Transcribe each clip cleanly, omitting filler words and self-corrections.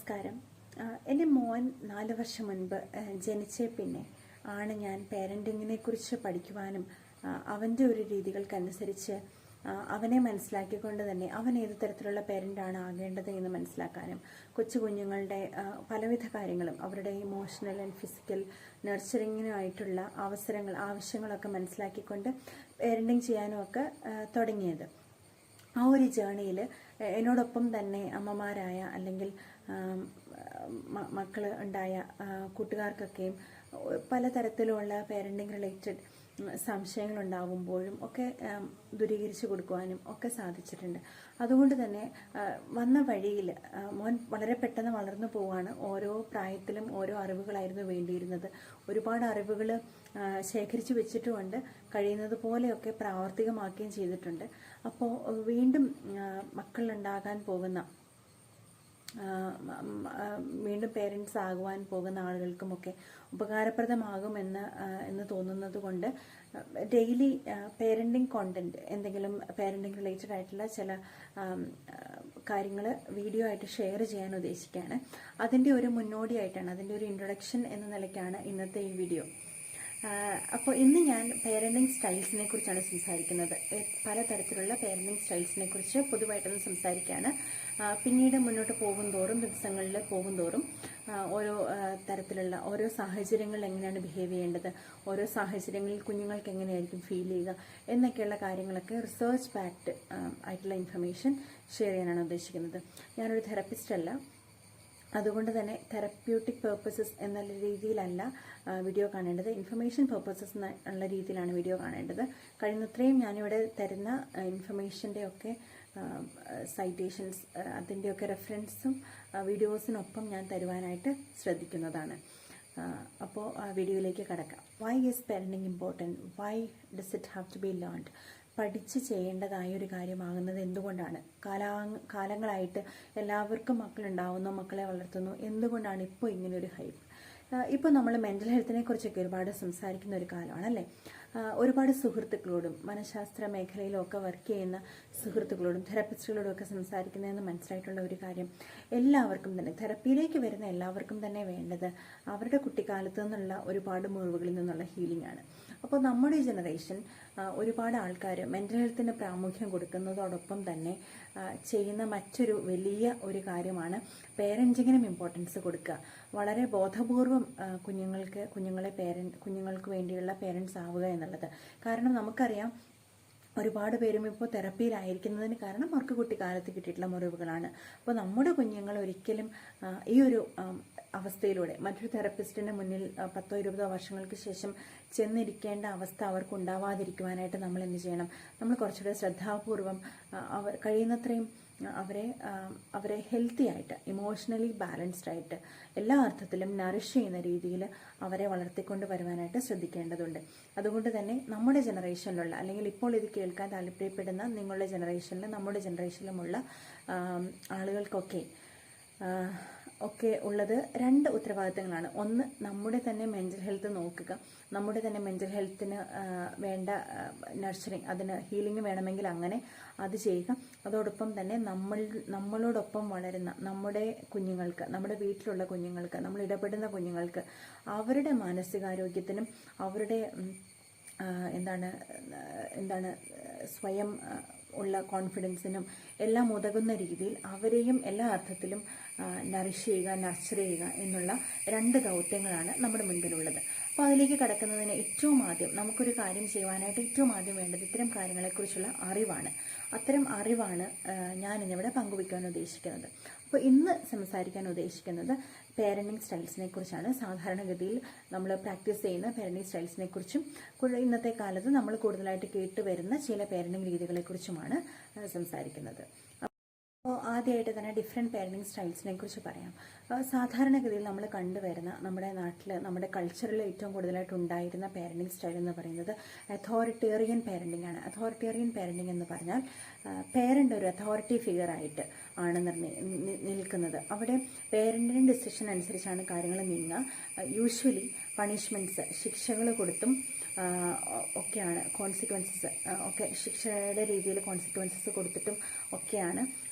നമസ്കാരം. എൻ്റെ മോൻ 4 വർഷം മുൻപ് ജനിച്ച പിന്നെ ആണ് ഞാൻ പേരൻറ്റിങ്ങിനെ കുറിച്ച് പഠിക്കുവാനും അവൻ്റെ ഒരു രീതികൾക്കനുസരിച്ച് അവനെ മനസ്സിലാക്കിക്കൊണ്ട് തന്നെ അവൻ ഏത് തരത്തിലുള്ള പേരൻ്റാണ് ആകേണ്ടത് എന്ന് മനസ്സിലാക്കാനും കൊച്ചു കുഞ്ഞുങ്ങളുടെ പലവിധ കാര്യങ്ങളും അവരുടെ ഇമോഷണൽ ആൻഡ് ഫിസിക്കൽ നർച്ചറിങ്ങിനായിട്ടുള്ള ആവശ്യങ്ങളൊക്കെ മനസ്സിലാക്കിക്കൊണ്ട് പേരൻറ്റിങ് ചെയ്യാനും ഒക്കെ തുടങ്ങിയത്. ആ ഒരു ജേണിയിൽ എന്നോടൊപ്പം തന്നെ അമ്മമാരായ അല്ലെങ്കിൽ മക്കൾ ഉണ്ടായ കൂട്ടുകാർക്കൊക്കെയും പലതരത്തിലുള്ള പേരൻറ്റിങ് റിലേറ്റഡ് സംശയങ്ങളുണ്ടാകുമ്പോഴും ഒക്കെ ദൂരീകരിച്ചു കൊടുക്കുവാനും ഒക്കെ സാധിച്ചിട്ടുണ്ട്. അതുകൊണ്ട് തന്നെ വന്ന വഴിയിൽ മോൻ വളരെ പെട്ടെന്ന് വളർന്നു പോവാണ്. ഓരോ പ്രായത്തിലും ഓരോ അറിവുകളായിരുന്നു വേണ്ടിയിരുന്നത്. ഒരുപാട് അറിവുകൾ ശേഖരിച്ചു വെച്ചിട്ടുമുണ്ട്, കഴിയുന്നത് പോലെയൊക്കെ പ്രാവർത്തികമാക്കുകയും ചെയ്തിട്ടുണ്ട്. അപ്പോൾ വീണ്ടും മക്കളുണ്ടാകാൻ പോകുന്ന വീണ്ടും പേരൻസ് ആകുവാൻ പോകുന്ന ആളുകൾക്കുമൊക്കെ ഉപകാരപ്രദമാകുമെന്ന് തോന്നുന്നത് കൊണ്ട് ഡെയിലി പേരൻറ്റിങ് കോണ്ടന്റ്, എന്തെങ്കിലും പേരൻറ്റിങ് റിലേറ്റഡ് ആയിട്ടുള്ള ചില കാര്യങ്ങൾ വീഡിയോ ആയിട്ട് ഷെയർ ചെയ്യാൻ ഉദ്ദേശിക്കുകയാണ്. അതിൻ്റെ ഒരു മുന്നോടിയായിട്ടാണ്, അതിൻ്റെ ഒരു ഇൻട്രൊഡക്ഷൻ എന്ന നിലയ്ക്കാണ് ഇന്നത്തെ ഈ വീഡിയോ. അപ്പോൾ ഇന്ന് ഞാൻ പേരൻറ്റിങ് സ്റ്റൈൽസിനെ കുറിച്ചാണ് സംസാരിക്കുന്നത്. പലതരത്തിലുള്ള പേരൻറ്റിങ് സ്റ്റൈൽസിനെ കുറിച്ച് പൊതുവായിട്ടൊന്ന് സംസാരിക്കുകയാണ്. പിന്നീട് മുന്നോട്ട് ദിവസങ്ങളിൽ പോകുന്തോറും ഓരോ തരത്തിലുള്ള ഓരോ സാഹചര്യങ്ങളിൽ എങ്ങനെയാണ് ബിഹേവ് ചെയ്യേണ്ടത്, ഓരോ സാഹചര്യങ്ങളിൽ കുഞ്ഞുങ്ങൾക്ക് എങ്ങനെയായിരിക്കും ഫീൽ ചെയ്യുക എന്നൊക്കെയുള്ള കാര്യങ്ങളൊക്കെ റിസർച്ച് ബാക്ക്ഡ് ആയിട്ടുള്ള ഇൻഫർമേഷൻ ഷെയർ ചെയ്യാനാണ് ഉദ്ദേശിക്കുന്നത്. ഞാനൊരു തെറപ്പിസ്റ്റ് അല്ല, അതുകൊണ്ട് തന്നെ തെറപ്യൂട്ടിക് പേർപ്പസസ് എന്നുള്ള രീതിയിലല്ല വീഡിയോ കാണേണ്ടത്, ഇൻഫർമേഷൻ പേർപ്പസസ് എന്നുള്ള രീതിയിലാണ് വീഡിയോ കാണേണ്ടത്. കഴിയുന്നത്രയും ഞാനിവിടെ തരുന്ന ഇൻഫർമേഷൻ്റെ ഒക്കെ സൈറ്റേഷൻസ്, അതിൻ്റെയൊക്കെ റെഫറൻസും വീഡിയോസിനൊപ്പം ഞാൻ തരുവാനായിട്ട് ശ്രദ്ധിക്കുന്നതാണ്. അപ്പോൾ വീഡിയോയിലേക്ക് കടക്കാം. Why is parenting important? Why does it have to be learned? പഠിച്ച് ചെയ്യേണ്ടതായ ഒരു കാര്യമാകുന്നത് എന്തുകൊണ്ടാണ്? കാലങ്ങളായിട്ട് എല്ലാവർക്കും മക്കളുണ്ടാവുന്നു, മക്കളെ വളർത്തുന്നു. എന്തുകൊണ്ടാണ് ഇപ്പോൾ ഇങ്ങനൊരു ഹൈപ്പ്? ഇപ്പോൾ നമ്മൾ മെൻ്റൽ ഹെൽത്തിനെ കുറിച്ചൊക്കെ ഒരുപാട് സംസാരിക്കുന്ന ഒരു കാലമാണല്ലേ. ഒരുപാട് സുഹൃത്തുക്കളോടും മനഃശാസ്ത്ര മേഖലയിലൊക്കെ വർക്ക് ചെയ്യുന്ന സുഹൃത്തുക്കളോടും തെറപ്പിസ്റ്റുകളോടും ഒക്കെ സംസാരിക്കുന്നതെന്ന് മനസ്സിലായിട്ടുള്ള ഒരു കാര്യം, എല്ലാവർക്കും തന്നെ തെറപ്പിയിലേക്ക് വരുന്ന എല്ലാവർക്കും തന്നെ വേണ്ടത് അവരുടെ കുട്ടിക്കാലത്ത് നിന്നുള്ള ഒരുപാട് മുറിവുകളിൽ നിന്നുള്ള ഹീലിംഗ് ആണ്. അപ്പോൾ നമ്മുടെ ജനറേഷൻ ഒരുപാട് ആൾക്കാർ മെൻ്റൽ ഹെൽത്തിന് പ്രാമുഖ്യം കൊടുക്കുന്നതോടൊപ്പം തന്നെ ചെയ്യുന്ന മറ്റൊരു വലിയ ഒരു കാര്യമാണ് പേരൻറ്റിങ്ങിനും ഇമ്പോർട്ടൻസ് കൊടുക്കുക. വളരെ ബോധപൂർവം കുഞ്ഞുങ്ങൾക്ക് വേണ്ടിയുള്ള പേരൻസ് ആവുക എന്നുള്ളത്. കാരണം നമുക്കറിയാം, ഒരുപാട് പേരും ഇപ്പോൾ തെറപ്പിയിലായിരിക്കുന്നതിന് കാരണം അവർക്ക് കുട്ടിക്കാലത്ത് കിട്ടിയിട്ടുള്ള മുറിവുകളാണ്. അപ്പോൾ നമ്മുടെ കുഞ്ഞുങ്ങൾ ഒരിക്കലും ഈ ഒരു അവസ്ഥയിലൂടെ മറ്റൊരു തെറപ്പിസ്റ്റിൻ്റെ മുന്നിൽ 10-20 വർഷങ്ങൾക്ക് ശേഷം ചെന്നിരിക്കേണ്ട അവസ്ഥ അവർക്ക് ഉണ്ടാവാതിരിക്കുവാനായിട്ട് നമ്മൾ എന്ത് ചെയ്യണം? നമ്മൾ കുറച്ചുകൂടെ ശ്രദ്ധാപൂർവം കഴിയുന്നത്രയും അവരെ ഹെൽത്തി ആയിട്ട്, ഇമോഷണലി ബാലൻസ്ഡ് ആയിട്ട്, എല്ലാ അർത്ഥത്തിലും നറിഷ് ചെയ്യുന്ന രീതിയിൽ അവരെ വളർത്തിക്കൊണ്ട് വരുവാനായിട്ട് ശ്രദ്ധിക്കേണ്ടതുണ്ട്. അതുകൊണ്ട് തന്നെ നമ്മുടെ ജനറേഷനിലുള്ള, അല്ലെങ്കിൽ ഇപ്പോൾ ഇത് കേൾക്കാൻ താല്പര്യപ്പെടുന്ന നിങ്ങളുടെ ജനറേഷനിലും നമ്മുടെ ജനറേഷനിലുമുള്ള ആളുകൾക്കൊക്കെ ഉള്ളത് 2 ഉത്തരവാദിത്തങ്ങളാണ്. ഒന്ന്, നമ്മുടെ തന്നെ മെൻ്റൽ ഹെൽത്ത് നോക്കുക, നമ്മുടെ തന്നെ മെൻ്റൽ ഹെൽത്തിന് വേണ്ട നർച്ചറിങ്, അതിന് ഹീലിംഗ് വേണമെങ്കിൽ അങ്ങനെ അത് ചെയ്യുക. അതോടൊപ്പം തന്നെ നമ്മളോടൊപ്പം വളരുന്ന നമ്മുടെ കുഞ്ഞുങ്ങൾക്ക്, നമ്മുടെ വീട്ടിലുള്ള കുഞ്ഞുങ്ങൾക്ക്, നമ്മൾ ഇടപെടുന്ന കുഞ്ഞുങ്ങൾക്ക് അവരുടെ മാനസികാരോഗ്യത്തിനും അവരുടെ സ്വയം ഉള്ള കോൺഫിഡൻസിനും എല്ലാം ഉതകുന്ന രീതിയിൽ അവരെയും എല്ലാ അർത്ഥത്തിലും നറിഷ് ചെയ്യുക, നർച്ചർ ചെയ്യുക എന്നുള്ള 2 ദൗത്യങ്ങളാണ് നമ്മുടെ മുൻപിലുള്ളത്. അപ്പോൾ അതിലേക്ക് കടക്കുന്നതിന് ഏറ്റവും ആദ്യം നമുക്കൊരു കാര്യം ചെയ്യുവാനായിട്ട് ഏറ്റവും ആദ്യം വേണ്ടത് ഇത്തരം കാര്യങ്ങളെക്കുറിച്ചുള്ള അറിവാണ്. അത്തരം അറിവാണ് ഞാനിന്നിവിടെ പങ്കുവയ്ക്കാൻ ഉദ്ദേശിക്കുന്നത്. അപ്പോൾ ഇന്ന് സംസാരിക്കാൻ ഉദ്ദേശിക്കുന്നത് പേരൻറ്റിങ് സ്റ്റൈൽസിനെ കുറിച്ചാണ്. സാധാരണഗതിയിൽ നമ്മൾ പ്രാക്ടീസ് ചെയ്യുന്ന പേരൻറ്റിങ് സ്റ്റൈൽസിനെ കുറിച്ചും ഇന്നത്തെ കാലത്ത് നമ്മൾ കൂടുതലായിട്ട് കേട്ടുവരുന്ന ചില പേരൻറ്റിങ് രീതികളെക്കുറിച്ചുമാണ് സംസാരിക്കുന്നത്. അപ്പോൾ ആദ്യമായിട്ട് തന്നെ ഡിഫറെൻറ്റ് പേരൻറ്റിങ് സ്റ്റൈൽസിനെ കുറിച്ച് പറയാം. സാധാരണഗതിയിൽ നമ്മൾ കണ്ടുവരുന്ന നമ്മുടെ നാട്ടിൽ, നമ്മുടെ കൾച്ചറിൽ ഏറ്റവും കൂടുതലായിട്ട് ഉണ്ടായിരുന്ന പേരൻറ്റിങ് സ്റ്റൈൽ എന്ന് പറയുന്നത് അതോറിറ്റേറിയൻ പേരൻറ്റിങ് ആണ്. അതോറിറ്റേറിയൻ പേരൻറ്റിങ് എന്ന് പറഞ്ഞാൽ പേരൻ്റ് ഒരു അതോറിറ്റി ഫിഗറായിട്ട് ആണ് നിൽക്കുന്നത്. അവിടെ പേരൻറ്റിൻ്റെ ഡിസിഷൻ അനുസരിച്ചാണ് കാര്യങ്ങൾ നീങ്ങുക. യൂഷ്വലി പണിഷ്മെൻറ്റ്സ്, ശിക്ഷകൾ കൊടുത്തും ഒക്കെയാണ്, കോൺസിക്വൻസസ് ഒക്കെ ശിക്ഷയുടെ രീതിയിൽ കോൺസിക്വൻസസ് കൊടുത്തിട്ടും ഒക്കെയാണ്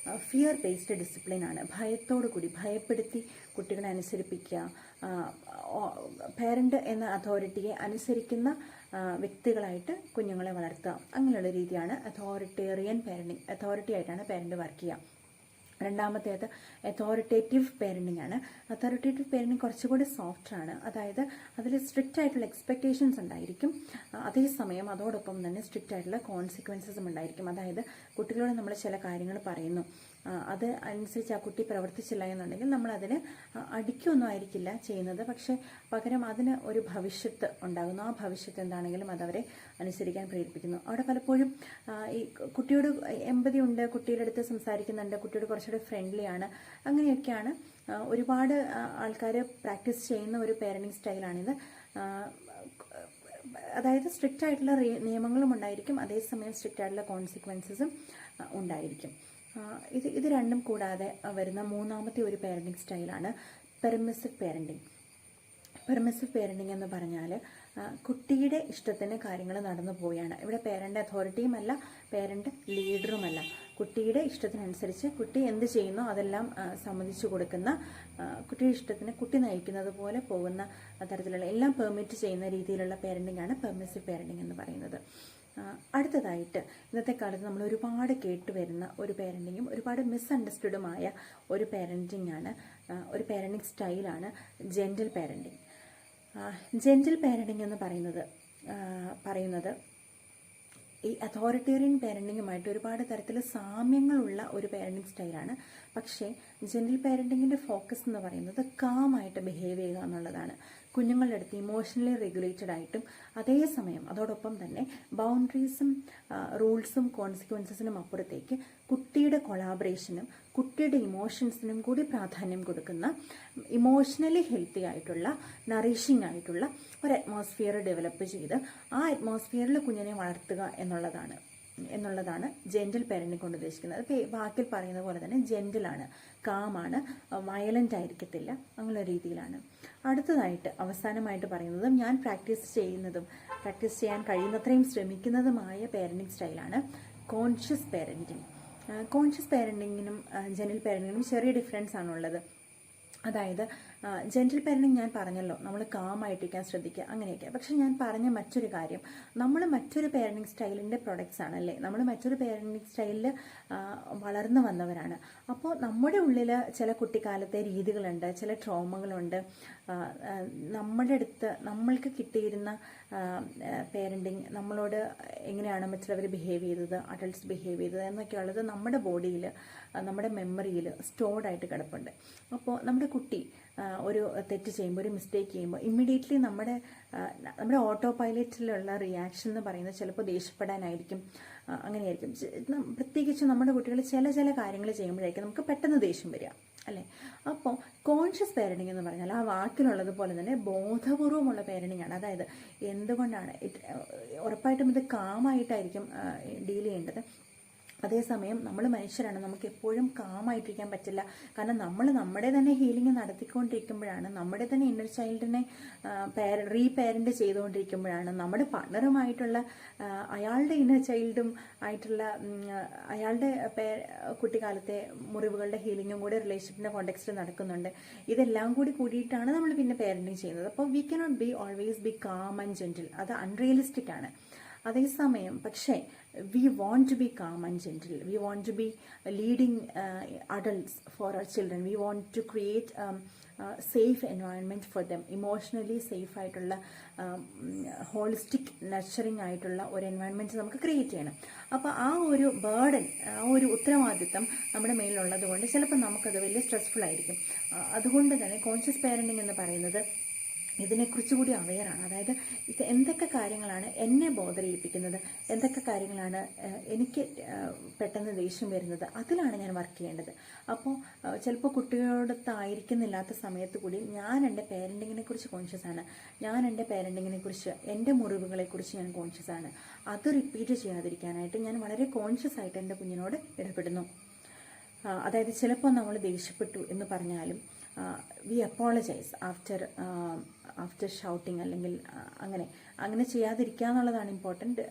ഫിയർ ബേസ്ഡ് ഡിസിപ്ലിനാണ്. ഭയത്തോടു കൂടി ഭയപ്പെടുത്തി കുട്ടികളെ അനുസരിപ്പിക്കുക, പേരൻ്റ് എന്ന അതോറിറ്റിയെ അനുസരിക്കുന്ന വ്യക്തികളായിട്ട് കുഞ്ഞുങ്ങളെ വളർത്തുക. അങ്ങനെയുള്ള രീതിയാണ് അതോറിറ്റേറിയൻ പേരൻറ്റിങ്. അതോറിറ്റി ആയിട്ടാണ് പേരൻ്റ് വർക്ക് ചെയ്യുക. രണ്ടാമത്തേത് അതോറിറ്റേറ്റീവ് പേരൻറ്റിംഗ് ആണ്. അതോറിറ്റേറ്റീവ് പേരൻറ്റിംഗ് കുറച്ചുകൂടി സോഫ്റ്റാണ്. അതായത് അതിൽ സ്ട്രിക്റ്റ് ആയിട്ടുള്ള എക്സ്പെക്റ്റേഷൻസ് ഉണ്ടായിരിക്കും, അതേസമയം അതോടൊപ്പം തന്നെ സ്ട്രിക്റ്റ് ആയിട്ടുള്ള കോൺസിക്വൻസസും ഉണ്ടായിരിക്കും. അതായത് കുട്ടികളോട് നമ്മൾ ചില കാര്യങ്ങൾ പറയുന്നു, അത് അനുസരിച്ച് ആ കുട്ടി പ്രവർത്തിച്ചില്ല എന്നുണ്ടെങ്കിൽ നമ്മളതിന് അടിക്കൊന്നും ആയിരിക്കില്ല ചെയ്യുന്നത്, പക്ഷേ പകരം അതിന് ഒരു ഭവിഷ്യത്ത് ഉണ്ടാകുന്നു. ആ ഭവിഷ്യത്ത് എന്താണെങ്കിലും അതവരെ അനുസരിക്കാൻ പ്രേരിപ്പിക്കുന്നു. അവിടെ പലപ്പോഴും ഈ കുട്ടിയോട് എമ്പതി ഉണ്ട്, കുട്ടിയുടെ അടുത്ത് സംസാരിക്കുന്നുണ്ട്, കുട്ടിയോട് കുറച്ചുകൂടി ഫ്രണ്ട്ലി ആണ്, അങ്ങനെയൊക്കെയാണ് ഒരുപാട് ആൾക്കാർ പ്രാക്ടീസ് ചെയ്യുന്ന ഒരു പേരൻറ്റിങ് സ്റ്റൈലാണിത്. അതായത് സ്ട്രിക്റ്റ് ആയിട്ടുള്ള നിയമങ്ങളും ഉണ്ടായിരിക്കും, അതേസമയം സ്ട്രിക്റ്റ് ആയിട്ടുള്ള കോൺസിക്വൻസസും ഉണ്ടായിരിക്കും. ഇത് രണ്ടും കൂടാതെ വരുന്ന മൂന്നാമത്തെ ഒരു പേരൻറ്റിങ് സ്റ്റൈലാണ് പെർമിസീവ് പേരൻറ്റിങ്. പെർമിസീവ് പേരൻറ്റിങ് എന്ന് പറഞ്ഞാൽ കുട്ടിയുടെ ഇഷ്ടത്തിന് കാര്യങ്ങൾ നടന്നു പോവുകയാണ്. ഇവിടെ പേരൻ്റ് അതോറിറ്റിയുമല്ല, പേരൻ്റ് ലീഡറുമല്ല. കുട്ടിയുടെ ഇഷ്ടത്തിനനുസരിച്ച് കുട്ടി എന്ത് ചെയ്യുന്നോ അതെല്ലാം സമ്മതിച്ചു കൊടുക്കുന്ന, കുട്ടിയുടെ ഇഷ്ടത്തിന് കുട്ടി നയിക്കുന്നത് പോലെ പോകുന്ന തരത്തിലുള്ള എല്ലാം പെർമിറ്റ് ചെയ്യുന്ന രീതിയിലുള്ള പേരൻറ്റിംഗ് ആണ് പെർമിസീവ് പേരൻറ്റിംഗ് എന്ന് പറയുന്നത്. അടുത്തതായിട്ട് ഇന്നത്തെ കാലത്ത് നമ്മൾ ഒരുപാട് കേട്ടുവരുന്ന ഒരു പേരൻറ്റിങ്ങും ഒരുപാട് മിസ്അണ്ടർസ്റ്റുഡുമായ ഒരു പേരൻറ്റിംഗ് ആണ്, ഒരു പേരൻറ്റിംഗ് സ്റ്റൈലാണ് ജെൻറ്റിൽ പേരൻറ്റിംഗ്. ജെൻറ്റിൽ പേരൻറ്റിംഗ് എന്ന് പറയുന്നത് ഈ അതോറിറ്റേറിയൻ പേരൻറ്റിങ്ങുമായിട്ട് ഒരുപാട് തരത്തിൽ സാമ്യങ്ങളുള്ള ഒരു പേരൻറ്റിങ് സ്റ്റൈലാണ്. പക്ഷേ ജെൻറ്റിൽ പേരൻറ്റിങ്ങിൻ്റെ ഫോക്കസ് എന്ന് പറയുന്നത് കാമായിട്ട് ബിഹേവ് ചെയ്യുക എന്നുള്ളതാണ്. കുഞ്ഞുങ്ങളുടെ അടുത്ത് ഇമോഷണലി റെഗുലേറ്റഡ് ആയിട്ടും അതേസമയം അതോടൊപ്പം തന്നെ ബൗണ്ടറീസും റൂൾസും കോൺസിക്വൻസസിനും അപ്പുറത്തേക്ക് കുട്ടിയുടെ കൊളാബറേഷനും കുട്ടിയുടെ ഇമോഷൻസിനും കൂടി പ്രാധാന്യം കൊടുക്കുന്ന ഇമോഷണലി ഹെൽത്തി ആയിട്ടുള്ള നറിഷിംഗ് ആയിട്ടുള്ള ഒരു അറ്റ്മോസ്ഫിയർ ഡെവലപ്പ് ചെയ്ത് ആ അറ്റ്മോസ്ഫിയറിൽ കുഞ്ഞിനെ വളർത്തുക എന്നുള്ളതാണ് ജെൻറ്റിൽ പേരൻറ്റിംഗ് കൊണ്ട് ഉദ്ദേശിക്കുന്നത്. അത് വാക്കിൽ പറയുന്ന പോലെ തന്നെ ജെൻറ്റിലാണ്, കാമാണ്, വയലൻ്റ് ആയിരിക്കത്തില്ല, അങ്ങനെയുള്ള രീതിയിലാണ്. അടുത്തതായിട്ട് അവസാനമായിട്ട് പറയുന്നത് ഞാൻ പ്രാക്ടീസ് ചെയ്യാൻ കഴിയുന്നത്രയും ശ്രമിക്കുന്നതുമായ പേരൻറ്റിംഗ് സ്റ്റൈലാണ് കോൺഷ്യസ് പേരൻറ്റിംഗ്. കോൺഷ്യസ് പേരൻറ്റിങ്ങിനും ജെൻറ്റിൽ പേരൻറ്റിങ്ങിനും ചെറിയ ഡിഫറൻസ് ആണുള്ളത്. അതായത് ജെൻറ്റിൽ പേരൻറ്റിങ് ഞാൻ പറഞ്ഞല്ലോ, നമ്മൾ കാമായിട്ടിരിക്കാൻ ശ്രദ്ധിക്കുക, അങ്ങനെയൊക്കെ. പക്ഷെ ഞാൻ പറഞ്ഞ മറ്റൊരു കാര്യം, നമ്മൾ മറ്റൊരു പേരൻറ്റിങ് സ്റ്റൈലിൻ്റെ പ്രൊഡക്ട്സ് ആണല്ലേ, നമ്മൾ മറ്റൊരു പേരൻറ്റിങ് സ്റ്റൈലിൽ വളർന്നു വന്നവരാണ്. അപ്പോൾ നമ്മുടെ ഉള്ളിൽ ചില കുട്ടിക്കാലത്തെ രീതികളുണ്ട്, ചില ട്രോമകളുണ്ട്. നമ്മുടെ അടുത്ത് നമ്മൾക്ക് കിട്ടിയിരുന്ന പേരൻറ്റിങ്, നമ്മളോട് എങ്ങനെയാണ് മറ്റുള്ളവർ ബിഹേവ് ചെയ്തത്, അഡൾട്ട്സ് ബിഹേവ് ചെയ്തത് എന്നൊക്കെയുള്ളത് നമ്മുടെ ബോഡിയിൽ, നമ്മുടെ മെമ്മറിയിൽ സ്റ്റോർഡായിട്ട് കിടപ്പുണ്ട്. അപ്പോൾ നമ്മുടെ കുട്ടി ഒരു തെറ്റ് ചെയ്യുമ്പോൾ, ഒരു മിസ്റ്റേക്ക് ചെയ്യുമ്പോൾ ഇമ്മീഡിയറ്റ്ലി നമ്മുടെ ഓട്ടോ പൈലറ്റിലുള്ള റിയാക്ഷൻ എന്ന് പറയുന്നത് ചിലപ്പോൾ ദേഷ്യപ്പെടാനായിരിക്കും, അങ്ങനെയായിരിക്കും. പ്രത്യേകിച്ച് നമ്മുടെ കുട്ടികൾ ചില കാര്യങ്ങൾ ചെയ്യുമ്പോഴായിരിക്കും നമുക്ക് പെട്ടെന്ന് ദേഷ്യം വരിക, അല്ലേ? അപ്പോൾ കോൺഷ്യസ് പേരൻറ്റിങ് എന്ന് പറഞ്ഞാൽ ആ വാക്കിലുള്ളതുപോലെ തന്നെ ബോധപൂർവമുള്ള പേരൻറ്റിങ് ആണ്. അതായത് എന്തുകൊണ്ടാണ് ഉറപ്പായിട്ടും ഇത് കാമായിട്ടായിരിക്കും ഡീൽ ചെയ്യേണ്ടത്. അതേസമയം നമ്മൾ മനുഷ്യരാണ്, നമുക്ക് എപ്പോഴും കാമായിട്ടിരിക്കാൻ പറ്റില്ല. കാരണം നമ്മൾ നമ്മുടെ തന്നെ ഹീലിംഗ് നടത്തിക്കൊണ്ടിരിക്കുമ്പോഴാണ്, നമ്മുടെ തന്നെ ഇന്നർ ചൈൽഡിനെ റീപേരൻ്റ് ചെയ്തുകൊണ്ടിരിക്കുമ്പോഴാണ്, നമ്മുടെ പാർട്ണറുമായിട്ടുള്ള അയാളുടെ ഇന്നർ ചൈൽഡും ആയിട്ടുള്ള അയാളുടെ കുട്ടിക്കാലത്തെ മുറിവുകളുടെ ഹീലിങ്ങും കൂടി റിലേഷൻഷിപ്പിൻ്റെ കോണ്ടെക്സ്റ്റിൽ നടക്കുന്നുണ്ട്. ഇതെല്ലാം കൂടിയിട്ടാണ് നമ്മൾ പിന്നെ പേരൻറ്റിങ് ചെയ്യുന്നത്. അപ്പോൾ we cannot be always be calm and gentle. അത് അൺറിയലിസ്റ്റിക് ആണ്. അതേസമയം പക്ഷേ we want to be calm and gentle. We want to be leading adults for our children. We want to create safe environment for them. Emotionally safe ആയിട്ടുള്ള holistic nurturing ആയിട്ടുള്ള ഒരു environment നമുക്ക് create ചെയ്യണം. അപ്പോൾ ആ ഒരു ബേർഡൻ, ആ ഒരു ഉത്തരവാദിത്തം നമ്മുടെ മേലിലുള്ളത് കൊണ്ട് ചിലപ്പോൾ നമുക്കത് വലിയ സ്ട്രെസ്ഫുൾ ആയിരിക്കും. അതുകൊണ്ട് തന്നെ കോൺഷ്യസ് പേരൻറ്റിങ് എന്ന് പറയുന്നത് ഇതിനെക്കുറിച്ച് കൂടി അവെയറാണ്. അതായത് ഇത് എന്തൊക്കെ കാര്യങ്ങളാണ് എന്നെ ബോധരിപ്പിക്കുന്നത്, എന്തൊക്കെ കാര്യങ്ങളാണ് എനിക്ക് പെട്ടെന്ന് ദേഷ്യം വരുന്നത്, അതിലാണ് ഞാൻ വർക്ക് ചെയ്യേണ്ടത്. അപ്പോൾ ചിലപ്പോൾ കുട്ടികളോടൊത്തായിരിക്കുന്നില്ലാത്ത സമയത്ത് കൂടി ഞാൻ എൻ്റെ പേരൻറ്റിങ്ങിനെ കുറിച്ച് കോൺഷ്യസ് ആണ്, ഞാൻ എൻ്റെ പേരൻറ്റിങ്ങിനെ കുറിച്ച്, എൻ്റെ മുറിവുകളെക്കുറിച്ച് ഞാൻ കോൺഷ്യസ് ആണ്. അത് റിപ്പീറ്റ് ചെയ്യാതിരിക്കാനായിട്ട് ഞാൻ വളരെ കോൺഷ്യസ് ആയിട്ട് എൻ്റെ കുഞ്ഞിനോട് ഇടപെടുന്നു. അതായത് ചിലപ്പോൾ നമ്മൾ ദേഷ്യപ്പെട്ടു എന്ന് പറഞ്ഞാലും വി അപ്പോളജൈസ് ആഫ്റ്റർ ഷൗട്ടിങ്, അല്ലെങ്കിൽ അങ്ങനെ ചെയ്യാതിരിക്കുക എന്നുള്ളതാണ് ഇമ്പോർട്ടൻറ്റ്.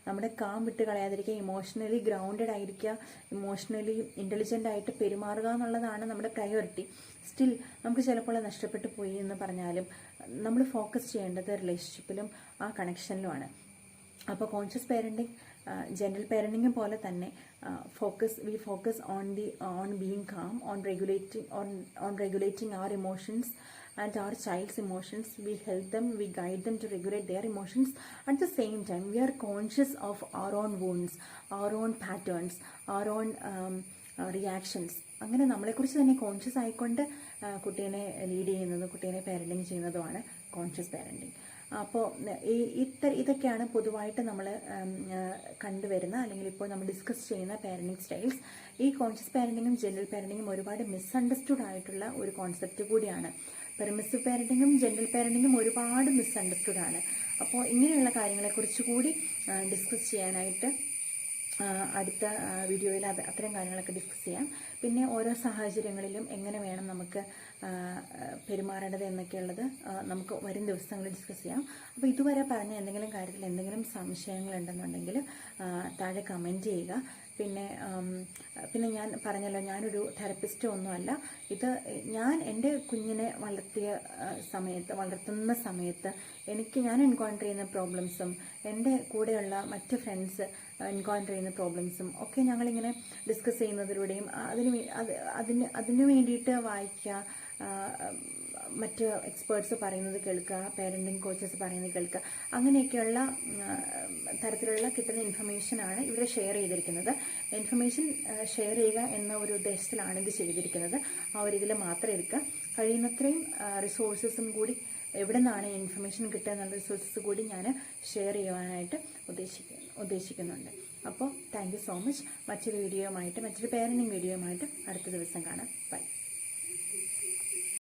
നമ്മുടെ കാം വിട്ട് കളയാതിരിക്കുക, ഇമോഷണലി ഗ്രൗണ്ടഡ് ആയിരിക്കുക, ഇമോഷണലി ഇൻ്റലിജൻ്റ് ആയിട്ട് പെരുമാറുക എന്നുള്ളതാണ് നമ്മുടെ പ്രയോറിറ്റി. സ്റ്റിൽ നമുക്ക് ചിലപ്പോൾ നഷ്ടപ്പെട്ടു പോയി എന്ന് പറഞ്ഞാലും നമ്മൾ ഫോക്കസ് ചെയ്യേണ്ടത് റിലേഷൻഷിപ്പിലും ആ കണക്ഷനിലുമാണ്. അപ്പോൾ കോൺഷ്യസ് പേരൻറ്റിങ് ജനറൽ പേരൻറ്റിങ് പോലെ തന്നെ we focus on being calm, on regulating our emotions and our child's emotions. We help them, we guide them to regulate their emotions. At the same time, we are conscious of our own wounds, our own patterns, our own reactions. അങ്ങനെ നമ്മളെക്കുറിച്ച് തന്നെ conscious ആയിക്കൊണ്ട് കുട്ടീനെ lead ചെയ്യുന്നതും കുട്ടീനെ parenting ചെയ്യുന്നതുമാണ് conscious parenting. അപ്പോൾ ഇതൊക്കെയാണ് പൊതുവായിട്ട് നമ്മൾ കണ്ടുവരുന്ന, അല്ലെങ്കിൽ ഇപ്പോൾ നമ്മൾ ഡിസ്കസ് ചെയ്യുന്ന പാരൻറ്റിങ് സ്റ്റൈൽസ്. ഈ കോൺഷ്യസ് പാരൻറ്റിങ്ങും ജനറൽ പാരൻറ്റിങ്ങും ഒരുപാട് മിസ്അണ്ടർസ്റ്റുഡ് ആയിട്ടുള്ള ഒരു കോൺസെപ്റ്റ് കൂടിയാണ്. പെർമിസീവ് പാരൻറ്റിങ്ങും ജനറൽ പാരൻറ്റിങ്ങും ഒരുപാട് മിസ്അണ്ടർസ്റ്റുഡ് ആണ്. അപ്പോൾ ഇങ്ങനെയുള്ള കാര്യങ്ങളെക്കുറിച്ച് കൂടി ഡിസ്കസ് ചെയ്യാനായിട്ട് അടുത്ത വീഡിയോയിൽ അത്തരം കാര്യങ്ങളൊക്കെ ഡിസ്കസ് ചെയ്യാം. പിന്നെ ഓരോ സാഹചര്യങ്ങളിലും എങ്ങനെ വേണം നമുക്ക് പെരുമാറേണ്ടത് എന്നൊക്കെയുള്ളത് നമുക്ക് വരും ദിവസങ്ങളിൽ ഡിസ്കസ് ചെയ്യാം. അപ്പോൾ ഇതുവരെ പറഞ്ഞ എന്തെങ്കിലും കാര്യത്തിൽ എന്തെങ്കിലും സംശയങ്ങളുണ്ടെന്നുണ്ടെങ്കിൽ താഴെ കമൻറ്റ് ചെയ്യുക. പിന്നെ ഞാൻ പറഞ്ഞല്ലോ, ഞാനൊരു തെറപ്പിസ്റ്റ് ഒന്നുമല്ല. ഞാൻ എൻ്റെ കുഞ്ഞിനെ വളർത്തുന്ന സമയത്ത് ഞാൻ എൻകൗണ്ടർ ചെയ്യുന്ന പ്രോബ്ലംസും എൻ്റെ കൂടെയുള്ള മറ്റ് ഫ്രണ്ട്സ് എൻകൗണ്ടർ ചെയ്യുന്ന പ്രോബ്ലംസും ഒക്കെ ഞങ്ങളിങ്ങനെ ഡിസ്കസ് ചെയ്യുന്നതിലൂടെയും അതിനു വേണ്ടിയിട്ട് വായിക്കുക, മറ്റ് എക്സ്പേർട്സ് പറയുന്നത് കേൾക്കുക, പേരൻറ്റിങ് കോച്ചസ് പറയുന്നത് കേൾക്കുക, അങ്ങനെയൊക്കെയുള്ള തരത്തിലുള്ള കിട്ടുന്ന ഇൻഫർമേഷനാണ് ഇവിടെ ഷെയർ ചെയ്തിരിക്കുന്നത്. ഇൻഫർമേഷൻ ഷെയർ ചെയ്യുക എന്ന ഒരു ഉദ്ദേശത്തിലാണ് ഇത് ചെയ്തിരിക്കുന്നത്. ആ ഒരു ഇതിൽ മാത്രം എടുക്കുക. കഴിയുന്നത്രയും റിസോഴ്സസും കൂടി എവിടെ നിന്നാണ് ഇൻഫർമേഷൻ കിട്ടുക എന്നുള്ള റിസോഴ്സസ് കൂടി ഞാൻ ഷെയർ ചെയ്യുവാനായിട്ട് ഉദ്ദേശിക്കുന്നുണ്ട്. അപ്പോൾ താങ്ക് യു സോ മച്ച്. മറ്റൊരു പാരൻറ്റിങ് വീഡിയോയുമായിട്ട് അടുത്ത ദിവസം കാണാം. ബൈ.